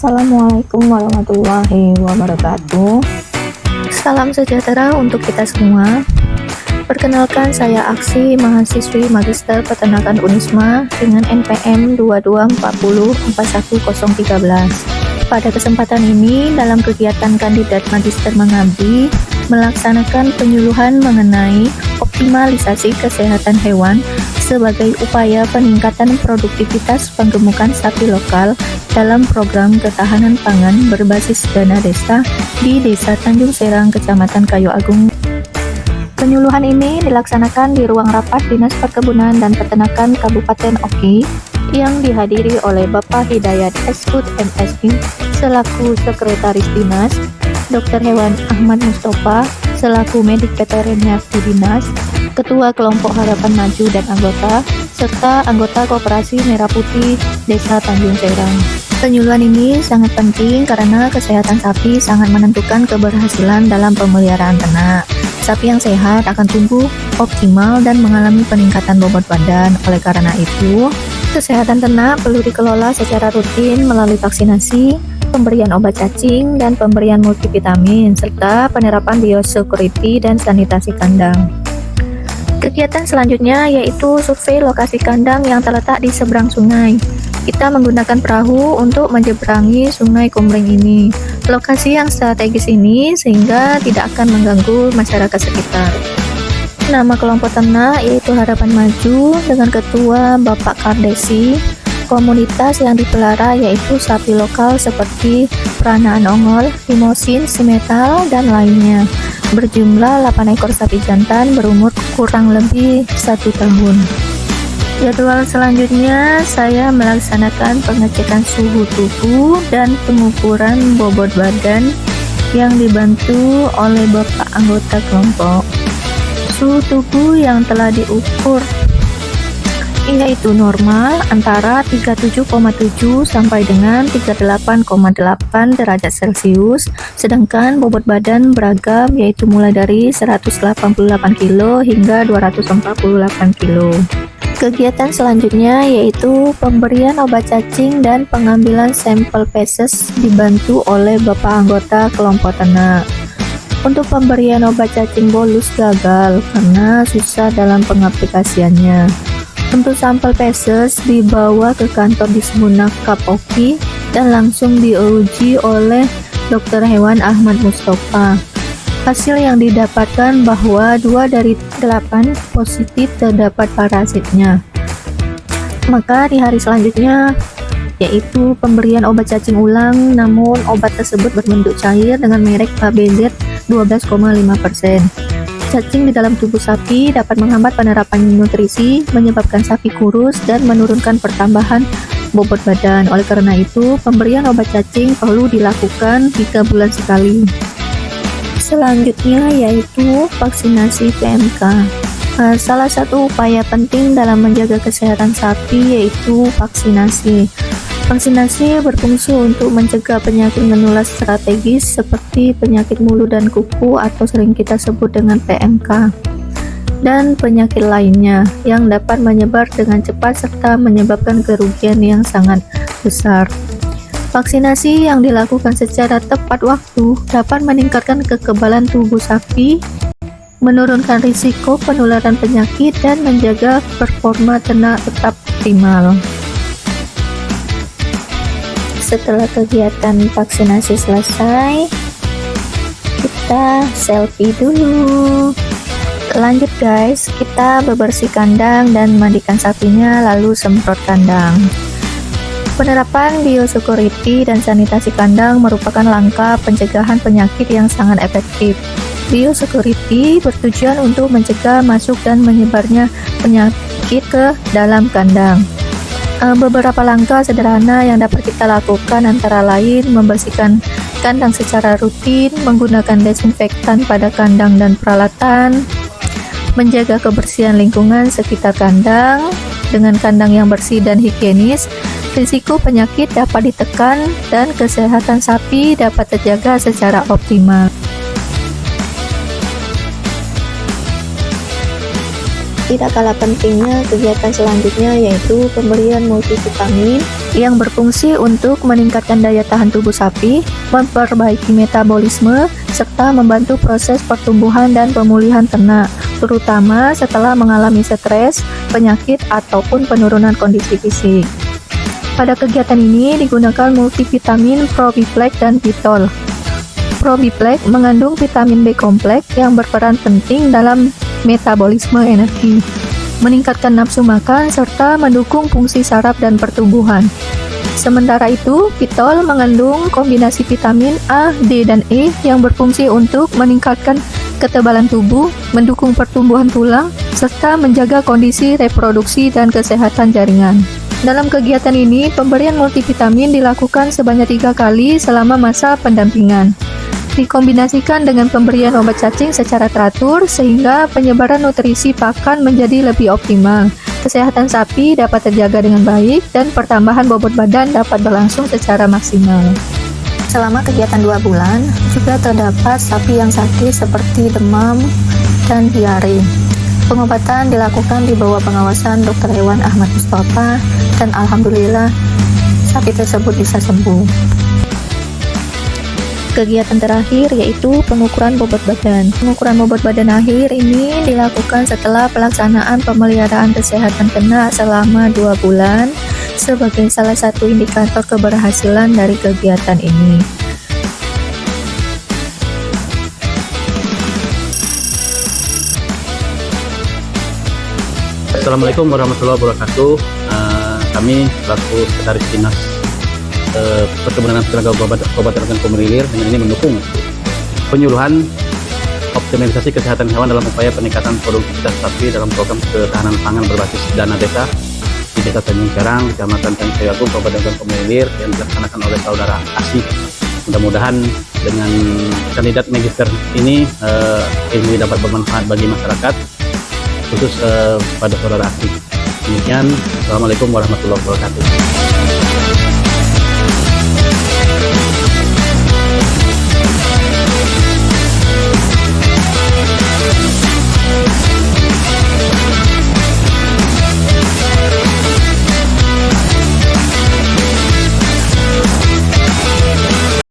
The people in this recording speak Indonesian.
Assalamualaikum warahmatullahi wabarakatuh. Salam sejahtera untuk kita semua. Perkenalkan, saya Aksi, mahasiswi Magister Peternakan Unisma dengan NPM 22404113. Pada kesempatan ini, dalam kegiatan kandidat magister mengabdi, melaksanakan penyuluhan mengenai optimalisasi kesehatan hewan sebagai upaya peningkatan produktivitas penggemukan sapi lokal dalam program ketahanan pangan berbasis dana desa di Desa Tanjung Serang, Kecamatan Kayu Agung. Penyuluhan ini dilaksanakan di ruang rapat Dinas Perkebunan dan Peternakan Kabupaten Oki yang dihadiri oleh Bapak Hidayat Eskut MSI selaku Sekretaris Dinas, Dr. Hewan Ahmad Mustafa selaku Medik Veteriner di Dinas, Ketua Kelompok Harapan Maju dan anggota, serta anggota Koperasi Merah Putih Desa Tanjung Serang. Penyuluhan ini sangat penting karena kesehatan sapi sangat menentukan keberhasilan dalam pemeliharaan ternak. Sapi yang sehat akan tumbuh optimal dan mengalami peningkatan bobot badan. Oleh karena itu, kesehatan ternak perlu dikelola secara rutin melalui vaksinasi, pemberian obat cacing, dan pemberian multivitamin, serta penerapan biosecurity dan sanitasi kandang. Kegiatan selanjutnya yaitu survei lokasi kandang yang terletak di seberang sungai. Kita menggunakan perahu untuk menyeberangi sungai Kumring ini. Lokasi yang strategis ini sehingga tidak akan mengganggu masyarakat sekitar. Nama kelompok ternak yaitu Harapan Maju dengan ketua Bapak Kardesi. Komunitas yang dipelihara yaitu sapi lokal seperti Peranaan Ongol, Limosin, Simetal, dan lainnya. Berjumlah 8 ekor sapi jantan berumur kurang lebih 1 tahun. Jadwal selanjutnya saya melaksanakan pengecekan suhu tubuh dan pengukuran bobot badan yang dibantu oleh Bapak anggota kelompok. Suhu tubuh yang telah diukur yaitu normal antara 37,7 sampai dengan 38,8 derajat Celcius, sedangkan bobot badan beragam yaitu mulai dari 188 kg hingga 248 kg. Kegiatan selanjutnya yaitu pemberian obat cacing dan pengambilan sampel feses dibantu oleh Bapak anggota kelompok ternak. Untuk pemberian obat cacing bolus gagal karena susah dalam pengaplikasiannya. Untuk sampel feses dibawa ke kantor Disbunak Kapoki dan langsung diuji oleh Dr. Hewan Ahmad Mustafa. Hasil yang didapatkan bahwa 2 dari 8 positif terdapat parazitnya. Maka di hari selanjutnya yaitu pemberian obat cacing ulang, namun obat tersebut berbentuk cair dengan merek HBZ 12,5%. Cacing di dalam tubuh sapi dapat menghambat penerapan nutrisi, menyebabkan sapi kurus, dan menurunkan pertambahan bobot badan. Oleh karena itu, pemberian obat cacing perlu dilakukan 3 bulan sekali. Selanjutnya yaitu vaksinasi PMK. Salah satu upaya penting dalam menjaga kesehatan sapi yaitu vaksinasi. Vaksinasi berfungsi untuk mencegah penyakit menular strategis seperti penyakit mulut dan kuku atau sering kita sebut dengan PMK, dan penyakit lainnya yang dapat menyebar dengan cepat serta menyebabkan kerugian yang sangat besar. Vaksinasi yang dilakukan secara tepat waktu dapat meningkatkan kekebalan tubuh sapi, menurunkan risiko penularan penyakit, dan menjaga performa ternak tetap optimal. Setelah kegiatan vaksinasi selesai, kita selfie dulu. Lanjut guys, kita bebersih kandang dan mandikan sapinya lalu semprot kandang. Penerapan biosecurity dan sanitasi kandang merupakan langkah pencegahan penyakit yang sangat efektif. Biosecurity bertujuan untuk mencegah masuk dan menyebarnya penyakit ke dalam kandang. Beberapa langkah sederhana yang dapat kita lakukan antara lain membersihkan kandang secara rutin, menggunakan desinfektan pada kandang dan peralatan, menjaga kebersihan lingkungan sekitar kandang. Dengan kandang yang bersih dan higienis, risiko penyakit dapat ditekan dan kesehatan sapi dapat terjaga secara optimal. Tidak kalah pentingnya kegiatan selanjutnya yaitu pemberian multivitamin yang berfungsi untuk meningkatkan daya tahan tubuh sapi, memperbaiki metabolisme, serta membantu proses pertumbuhan dan pemulihan ternak, terutama setelah mengalami stres, penyakit, ataupun penurunan kondisi fisik. Pada kegiatan ini digunakan multivitamin Probiflex dan Vitol. Probiflex mengandung vitamin B kompleks yang berperan penting dalam metabolisme energi, meningkatkan nafsu makan, serta mendukung fungsi saraf dan pertumbuhan. Sementara itu, Vitol mengandung kombinasi vitamin A, D, dan E yang berfungsi untuk meningkatkan ketebalan tubuh, mendukung pertumbuhan tulang, serta menjaga kondisi reproduksi dan kesehatan jaringan. Dalam kegiatan ini, pemberian multivitamin dilakukan sebanyak 3 kali selama masa pendampingan. Dikombinasikan dengan pemberian obat cacing secara teratur sehingga penyebaran nutrisi pakan menjadi lebih optimal. Kesehatan sapi dapat terjaga dengan baik dan pertambahan bobot badan dapat berlangsung secara maksimal. Selama kegiatan 2 bulan, juga terdapat sapi yang sakit seperti demam dan diare. Pengobatan dilakukan di bawah pengawasan Dr. Hewan Ahmad Mustafa dan alhamdulillah sapi tersebut bisa sembuh. Kegiatan terakhir yaitu pengukuran bobot badan. Pengukuran bobot badan akhir ini dilakukan setelah pelaksanaan pemeliharaan kesehatan ternak selama 2 bulan sebagai salah satu indikator keberhasilan dari kegiatan ini. Assalamualaikum warahmatullahi wabarakatuh. Kami selaku Sekretaris Dinas Perkebunan Tenaga Kabupaten Komering Ilir dengan ini mendukung penyuluhan optimalisasi kesehatan hewan dalam upaya peningkatan produktivitas sapi dalam program ketahanan pangan berbasis dana desa di Desa Tanjung Carang, Kecamatan Tanjung Agung, Kabupaten Komering Ilir yang dilaksanakan oleh saudara Asih. Mudah-mudahan dengan kandidat magister ini ilmu dapat bermanfaat bagi masyarakat, khusus pada saudara Asih. Demikian, Assalamualaikum warahmatullahi wabarakatuh.